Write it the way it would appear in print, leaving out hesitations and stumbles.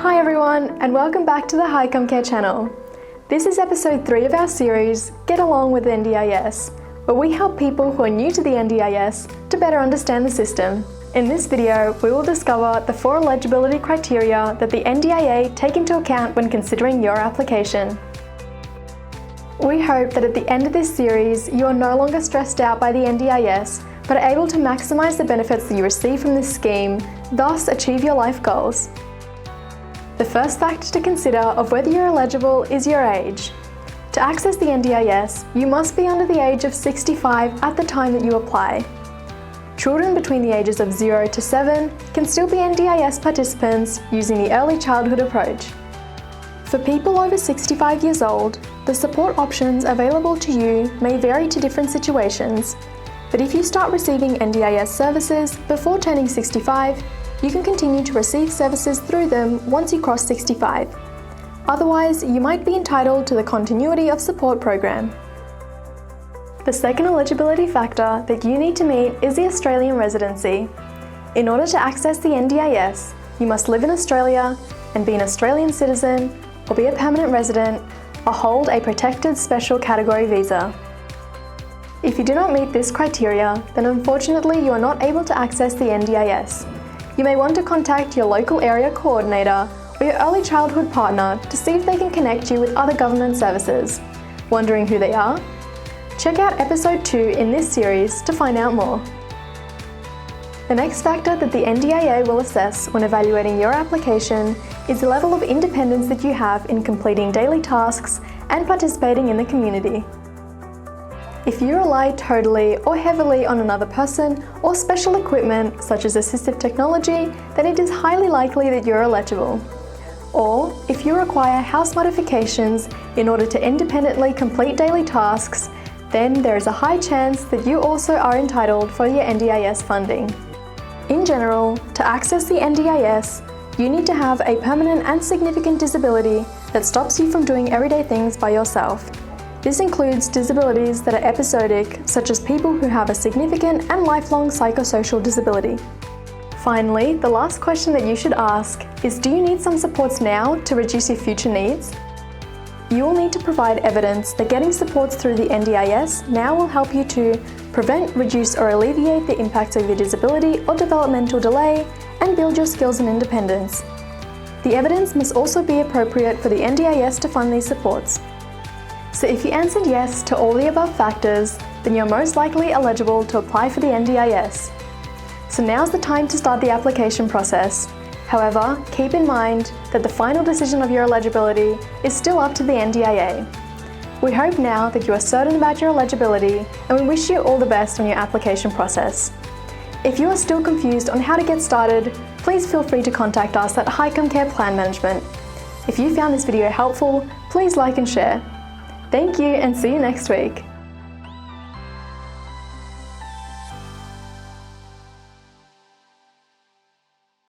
Hi everyone, and welcome back to the HighComeCare channel. This is episode 3 of our series, Get Along with NDIS, where we help people who are new to the NDIS to better understand the system. In this video, we will discover the 4 eligibility criteria that the NDIA take into account when considering your application. We hope that at the end of this series, you are no longer stressed out by the NDIS, but are able to maximise the benefits that you receive from this scheme, thus achieve your life goals. The first factor to consider of whether you're eligible is your age. To access the NDIS, you must be under the age of 65 at the time that you apply. Children between the ages of 0 to 7 can still be NDIS participants using the early childhood approach. For people over 65 years old, the support options available to you may vary to different situations, but if you start receiving NDIS services before turning 65, you can continue to receive services through them once you cross 65. Otherwise, you might be entitled to the Continuity of Support program. The second eligibility factor that you need to meet is the Australian residency. In order to access the NDIS, you must live in Australia and be an Australian citizen, or be a permanent resident, or hold a protected special category visa. If you do not meet this criteria, then unfortunately you are not able to access the NDIS. You may want to contact your local area coordinator or your early childhood partner to see if they can connect you with other government services. Wondering who they are? Check out episode 2 in this series to find out more. The next factor that the NDIA will assess when evaluating your application is the level of independence that you have in completing daily tasks and participating in the community. If you rely totally or heavily on another person or special equipment such as assistive technology, then it is highly likely that you're eligible. Or if you require house modifications in order to independently complete daily tasks, then there is a high chance that you also are entitled for your NDIS funding. In general, to access the NDIS, you need to have a permanent and significant disability that stops you from doing everyday things by yourself. This includes disabilities that are episodic, such as people who have a significant and lifelong psychosocial disability. Finally, the last question that you should ask is, do you need some supports now to reduce your future needs? You will need to provide evidence that getting supports through the NDIS now will help you to prevent, reduce or alleviate the impacts of your disability or developmental delay and build your skills and independence. The evidence must also be appropriate for the NDIS to fund these supports. So if you answered yes to all the above factors, then you're most likely eligible to apply for the NDIS. So now's the time to start the application process. However, keep in mind that the final decision of your eligibility is still up to the NDIA. We hope now that you are certain about your eligibility, and we wish you all the best on your application process. If you are still confused on how to get started, please feel free to contact us at HighComeCare Plan Management. If you found this video helpful, please like and share. Thank you, and see you next week.